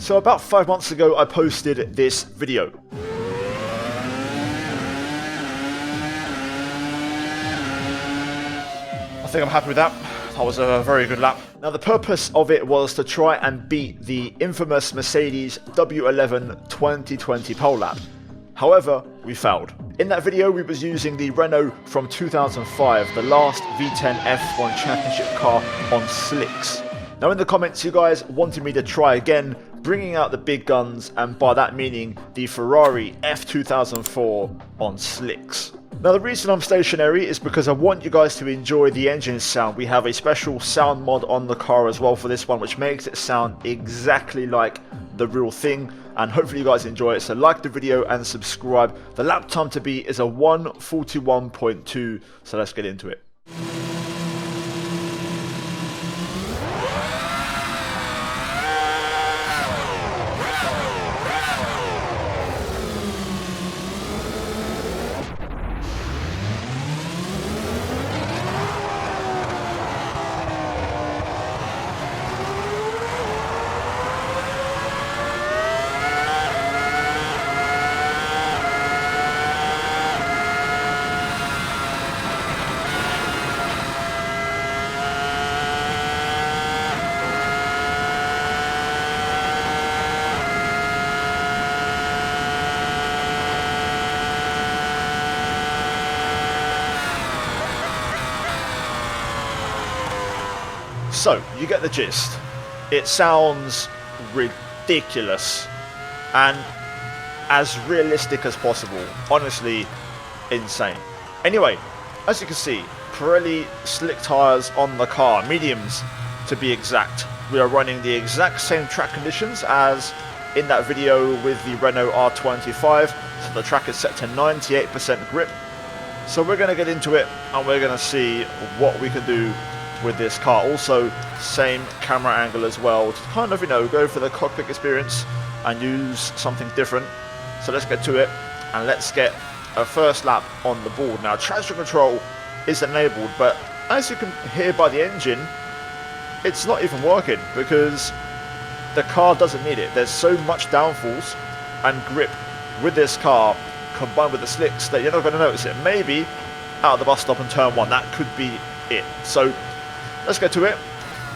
So about 5 months ago I posted this video. I think I'm happy with that. That was a very good lap. Now the purpose of it was to try and beat the infamous Mercedes W11 2020 pole lap. However, we failed. In that video we was using the Renault from 2005, the last V10 F1 championship car on slicks. Now in the comments you guys wanted me to try again, bringing out the big guns, and by that meaning the Ferrari F2004 on slicks. Now the reason I'm stationary is because I want you guys to enjoy the engine sound. We have a special sound mod on the car as well for this one, which makes it sound exactly like the real thing, and hopefully you guys enjoy it. So like the video and subscribe. The lap time to beat is a 1:41.2, so let's get into it. So, you get the gist. It sounds ridiculous and as realistic as possible. Honestly, insane. Anyway, as you can see, Pirelli slick tyres on the car, mediums to be exact. We are running the exact same track conditions as in that video with the Renault R25. So the track is set to 98% grip. So we're going to get into it and we're going to see what we can do with this car. Also, same camera angle as well to kind of, go for the cockpit experience and use something different. So let's get to it and let's get a first lap on the board. Now traction control is enabled, but as you can hear by the engine, it's not even working because the car doesn't need it. There's so much downforce and grip with this car combined with the slicks that you're not going to notice it. Maybe out of the bus stop in turn 1, that could be it. So let's get to it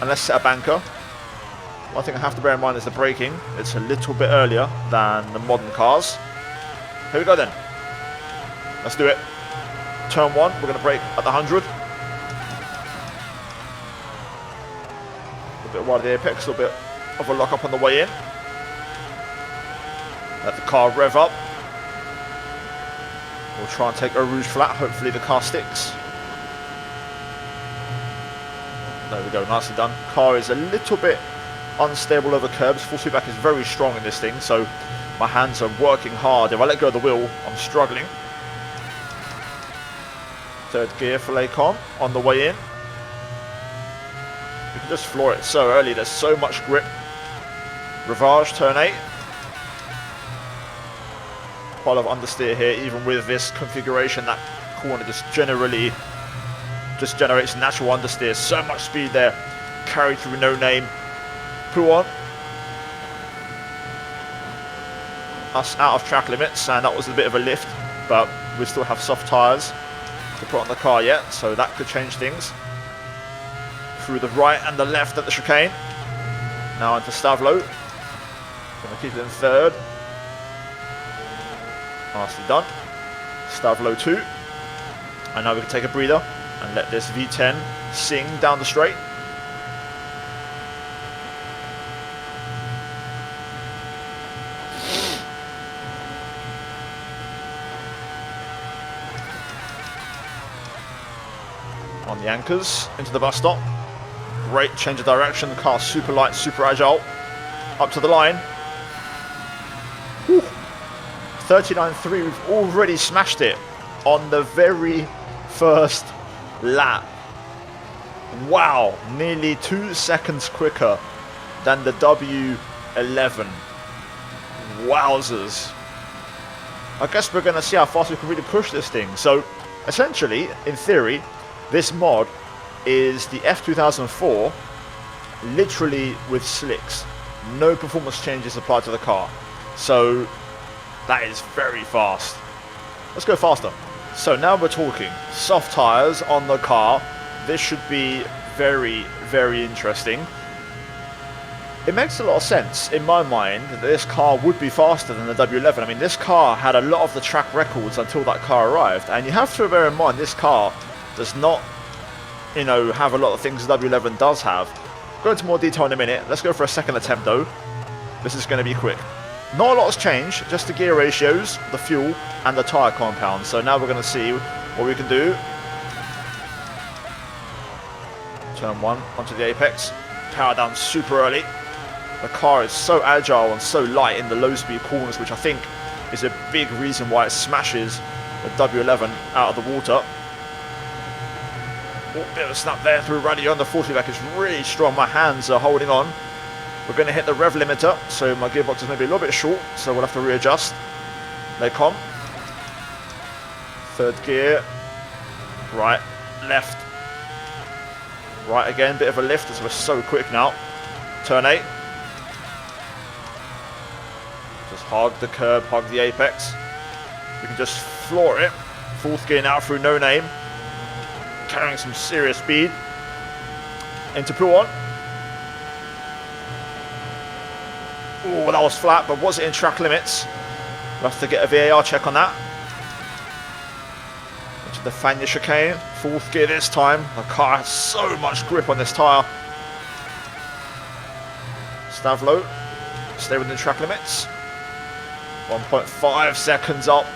and let's set a banker. One thing I have to bear in mind is the braking. It's a little bit earlier than the modern cars. Here we go then. Let's do it. Turn 1, we're going to brake at the 100. A bit wide of the apex, a little bit of a lock up on the way in. Let the car rev up. We'll try and take a rouge flat. Hopefully the car sticks. There we go, nicely done. Car is a little bit unstable over curbs. Full feedback is very strong in this thing, so my hands are working hard. If I let go of the wheel, I'm struggling. Third gear for Lacon on the way in. You can just floor it so early. There's so much grip. Rivage, turn 8. Quite a lot of understeer here, even with this configuration. That corner just generates natural understeer. So much speed there. Carried through no name. Pouon. Us out of track limits, and that was a bit of a lift, but we still have soft tyres to put on the car yet, so that could change things. Through the right and the left at the chicane. Now into Stavlo. Gonna keep it in third. Nicely done. Stavlo 2. And now we can take a breather and let this V10 sing down the straight. On the anchors, into the bus stop. Great change of direction. The car's super light, super agile. Up to the line. 39.3, we've already smashed it on the very first lap. Wow, nearly 2 seconds quicker than the W11. Wowzers. I guess we're going to see how fast we can really push this thing. So, essentially, in theory, this mod is the F2004 literally with slicks. No performance changes applied to the car. So that is very fast. Let's go faster. So now we're talking soft tyres on the car. This should be very, very interesting. It makes a lot of sense in my mind that this car would be faster than the W11. I mean, this car had a lot of the track records until that car arrived. And you have to bear in mind, this car does not, you know, have a lot of things the W11 does have. Go into more detail in a minute. Let's go for a second attempt though. This is going to be quick. Not a lot has changed, just the gear ratios, the fuel, and the tyre compound. So now we're going to see what we can do. Turn 1 onto the apex. Power down super early. The car is so agile and so light in the low speed corners, which I think is a big reason why it smashes the W11 out of the water. Oh, bit of a snap there through radio, and the 40 back is really strong. My hands are holding on. We're going to hit the rev limiter, so my gearbox is maybe a little bit short, so we'll have to readjust. They come. Third gear. Right, left. Right again, bit of a lift as we're so quick now. Turn 8. Just hug the curb, hug the apex. We can just floor it. Fourth gear now through no name. Carrying some serious speed. Into pull on. Oh, that was flat, but was it in track limits? We'll have to get a VAR check on that. Into the Fania chicane. Fourth gear this time. The car has so much grip on this tyre. Stav low. Stay within track limits. 1.5 seconds up.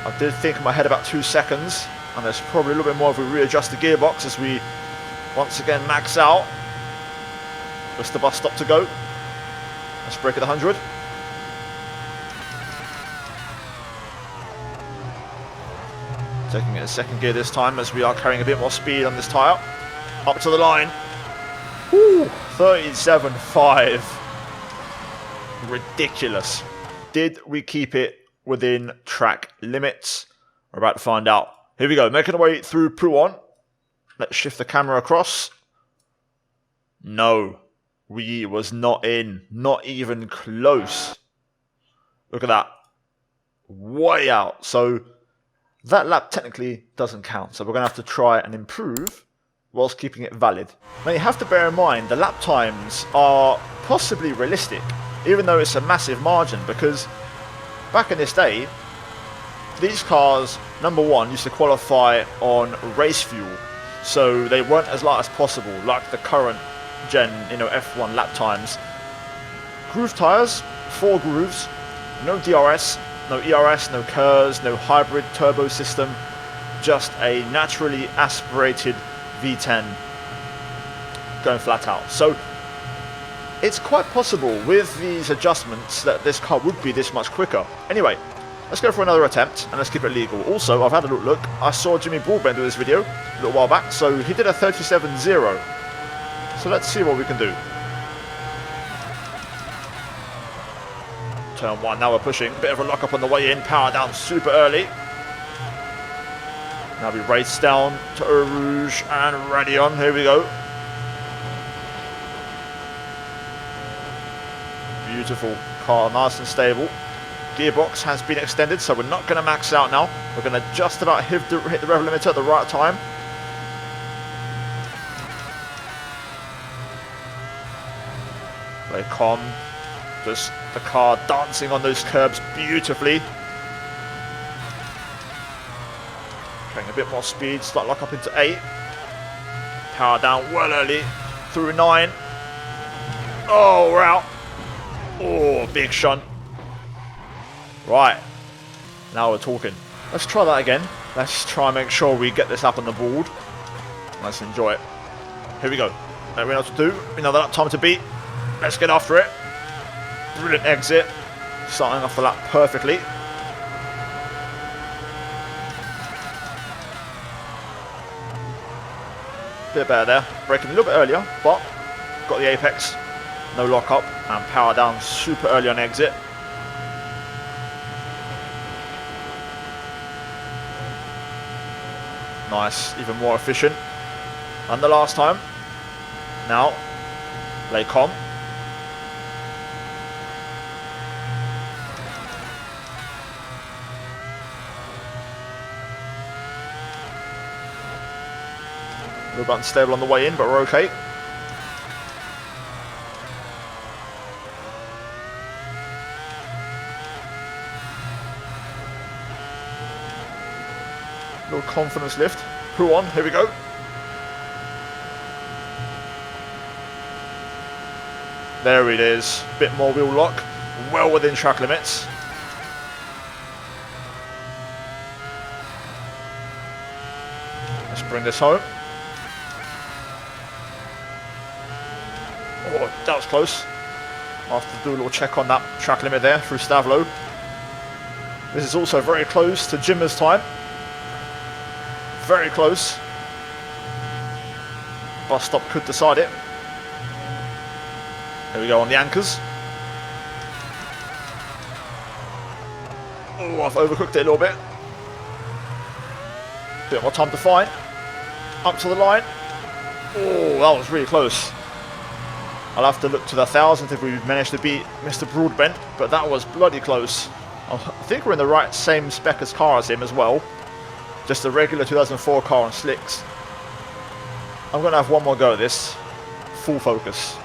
I did think in my head about 2 seconds. And there's probably a little bit more if we readjust the gearbox as we once again max out. Where's the bus stop to go? Let's brake at 100. Taking it in second gear this time as we are carrying a bit more speed on this tyre. Up to the line. Woo, 37.5. Ridiculous. Did we keep it within track limits? We're about to find out. Here we go, making our way through Pouon. Let's shift the camera across. No, we was not in. Not even close. Look at that. Way out. So that lap technically doesn't count. So we're going to have to try and improve whilst keeping it valid. Now you have to bear in mind the lap times are possibly realistic, even though it's a massive margin, because back in this day, these cars, number one, used to qualify on race fuel, so they weren't as light as possible, like the current gen, you know, F1 lap times. Groove tyres, 4 grooves, no DRS, no ERS, no KERS, no hybrid turbo system, just a naturally aspirated V10 going flat out. So it's quite possible with these adjustments that this car would be this much quicker. Anyway, let's go for another attempt and let's keep it legal. Also, I've had a look. I saw Jimmy Broadbent do this video a little while back, so he did a 37.0. So let's see what we can do. Turn 1, now we're pushing. Bit of a lock up on the way in, power down super early. Now we race down to Eau Rouge and Radion. Here we go. Beautiful car, nice and stable. Gearbox has been extended, so we're not going to max out now. We're going to just about hit the rev limiter at the right time. Play calm. Just the car dancing on those curbs beautifully. Carrying a bit more speed, start lock up into 8. Power down well early, through 9. Oh, we're out. Oh, big shunt. Right, now we're talking. Let's try that again. Let's try and make sure we get this up on the board. Let's enjoy it. Here we go. We know what to do. We know the lap time to beat. Let's get after it. Brilliant exit. Starting off the lap perfectly. Bit better there. Braking a little bit earlier, but got the apex. No lock up and power down super early on exit. Nice, even more efficient than the last time. Now, play calm. A little bit unstable on the way in, but we're okay. Little confidence lift. Who on? Here we go. There it is. Bit more wheel lock. Well within track limits. Let's bring this home. Oh, that was close. I'll have to do a little check on that track limit there through Stavlo. This is also very close to Jimmer's time. Very close. Bus stop could decide it. Here we go on the anchors. Oh, I've overcooked it a little bit. Bit more time to find. Up to the line. Oh, that was really close. I'll have to look to the 1000th if we manage to beat Mr. Broadbent, but that was bloody close. I think we're in the right same spec as car as him as well. Just a regular 2004 car on slicks. I'm going to have one more go at this. Full focus.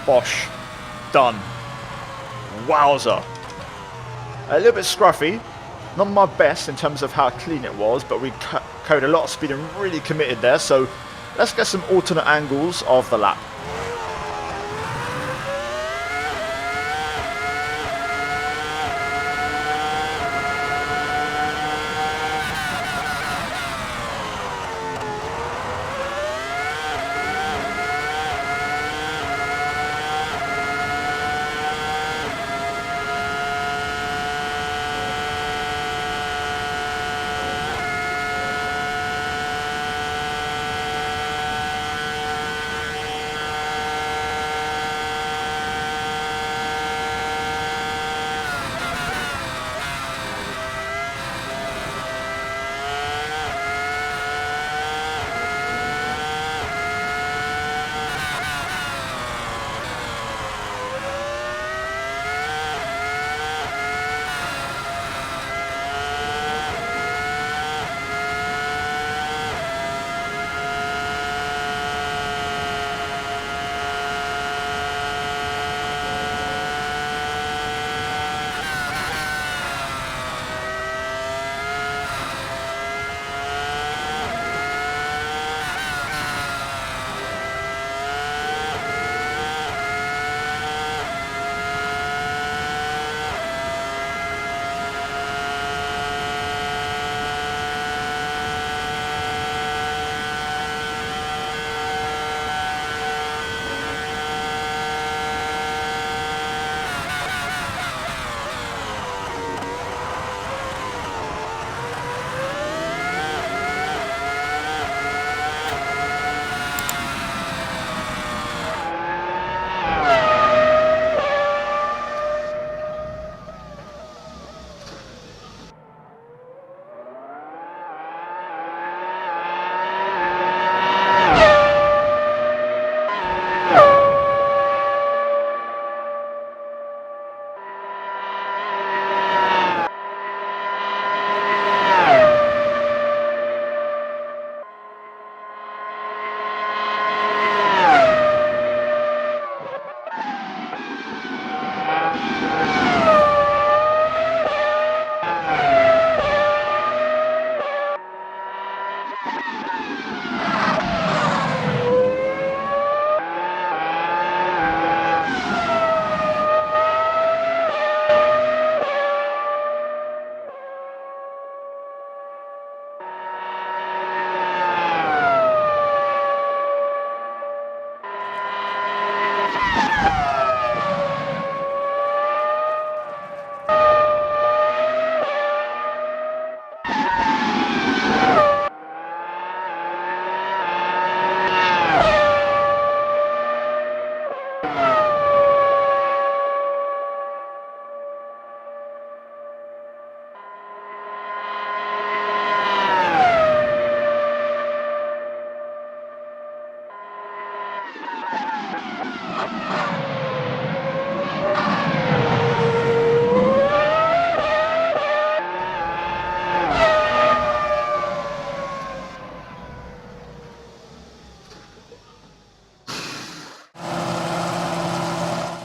Bosh. Done. Wowzer. A little bit scruffy. Not my best in terms of how clean it was, but we carried a lot of speed and really committed there. So let's get some alternate angles of the lap.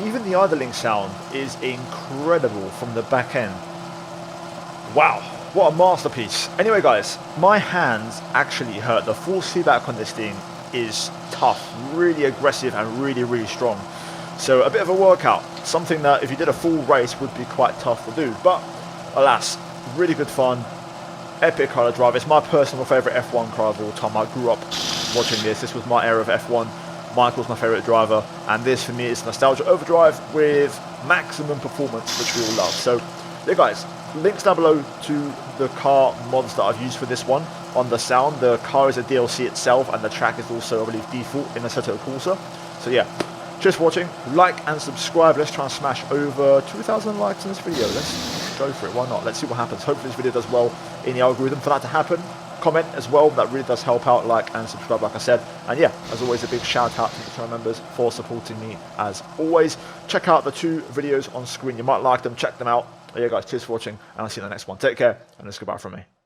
Even the idling sound is incredible from the back end. Wow, what a masterpiece. Anyway guys, my hands actually hurt. The force feedback on this thing is tough, really aggressive and really strong. So a bit of a workout, something that if you did a full race would be quite tough to do. But alas, really good fun, epic car to drive. It's my personal favourite F1 car of all time. I grew up watching this. This was my era of F1. Michael's my favourite driver, and this for me is nostalgia overdrive with maximum performance, which we all love. So there guys, links down below to the car mods that I've used for this one. On the sound, the car is a DLC itself, and the track is also, I believe, default in Assetto Corsa. So yeah, cheers for watching, like and subscribe. Let's try and smash over 2,000 likes in this video. Let's go for it, why not? Let's see what happens. Hopefully this video does well in the algorithm. For that to happen, comment as well, that really does help out. Like and subscribe, like I said. And yeah, as always, a big shout out to the channel members for supporting me as always. Check out the 2 videos on screen, you might like them, check them out. Yeah guys, cheers for watching, and I'll see you in the next one. Take care, and it's goodbye from me.